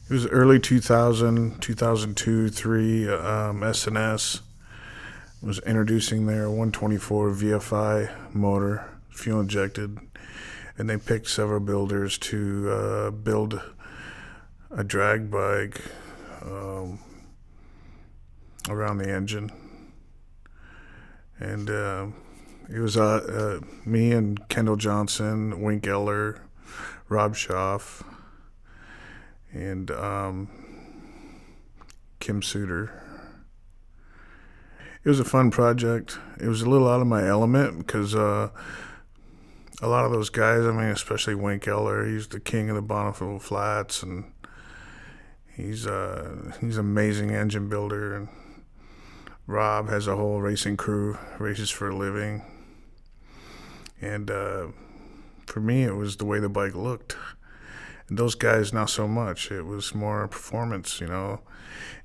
It was early 2000, 2002, 3. S&S was introducing their 124 VFI motor, fuel injected, and they picked several builders to build a drag bike around the engine. And it was me and Kendall Johnson, Wink Eller, Rob Schaff, and Kim Suter. It was a fun project. It was a little out of my element because a lot of those guys, I mean, especially Wink Eller, he's the king of the Bonneville Flats, and he's an amazing engine builder. And Rob has a whole racing crew, races for a living. And for me, it was the way the bike looked. And those guys, not so much. It was more performance, And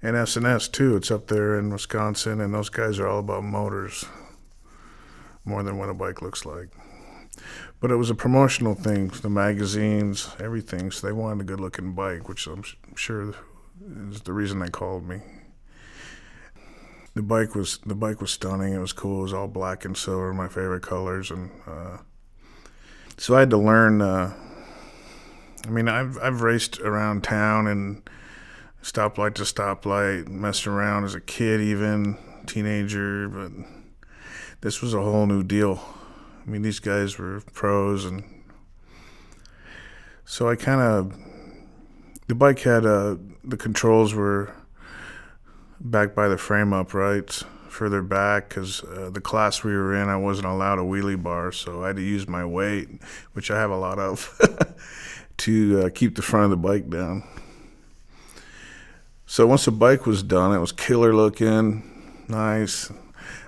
S&S, too. It's up there in Wisconsin, and those guys are all about motors more than what a bike looks like. But it was a promotional thing, the magazines, everything. So they wanted a good-looking bike, which I'm sure is the reason they called me. The bike was stunning. It was cool. It was all black and silver, my favorite colors, and so I had to learn. I've raced around town and stoplight to stoplight, messed around as a kid, even teenager, but this was a whole new deal. I mean, these guys were pros, and so the bike had the controls were back by the frame uprights, further back, because the class we were in, I wasn't allowed a wheelie bar, so I had to use my weight, which I have a lot of, to keep the front of the bike down. So once the bike was done, it was killer looking, nice.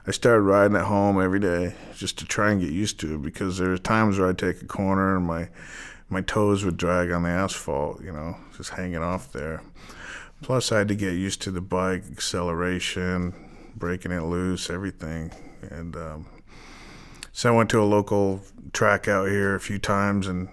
I started riding at home every day just to try and get used to it, because there were times where I'd take a corner and my toes would drag on the asphalt, just hanging off there. Plus, I had to get used to the bike, acceleration, breaking it loose, everything. And so I went to a local track out here a few times and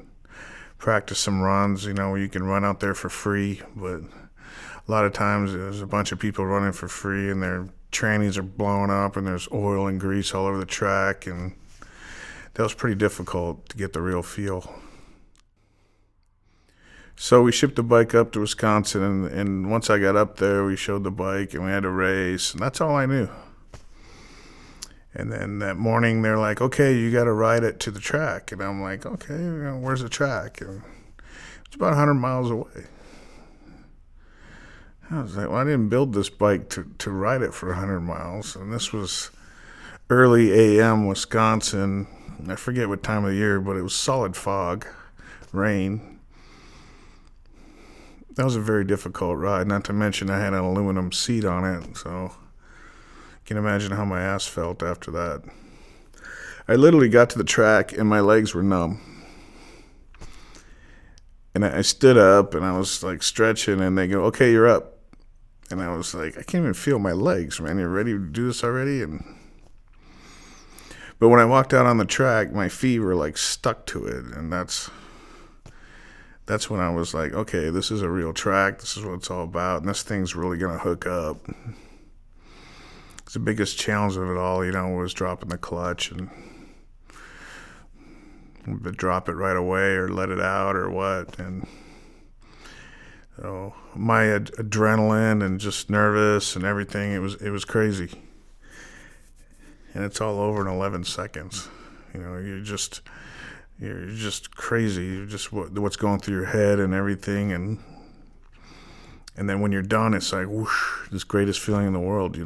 practiced some runs, where you can run out there for free. But a lot of times there's a bunch of people running for free, and their trannies are blowing up, and there's oil and grease all over the track. And that was pretty difficult to get the real feel. So we shipped the bike up to Wisconsin, and once I got up there, we showed the bike, and we had a race, and that's all I knew. And then that morning, they're like, okay, you got to ride it to the track. And I'm like, okay, where's the track? And it's about 100 miles away. I was like, well, I didn't build this bike to ride it for 100 miles. And this was early a.m. Wisconsin. I forget what time of the year, but it was solid fog, rain. That was a very difficult ride, not to mention I had an aluminum seat on it, so you can imagine how my ass felt after that. I literally got to the track, and my legs were numb. And I stood up, and I was, stretching, and they go, okay, you're up. And I was like, I can't even feel my legs, man. You ready to do this already? But when I walked out on the track, my feet were, stuck to it, and that's when I was like, okay, this is a real track. This is what it's all about. And this thing's really going to hook up. The biggest challenge of it all, was dropping the clutch and drop it right away or let it out or what. And so my adrenaline and just nervous and everything, it was crazy. And it's all over in 11 seconds. You're just crazy. You're just what's going through your head and everything, and then when you're done, it's like whoosh, this greatest feeling in the world,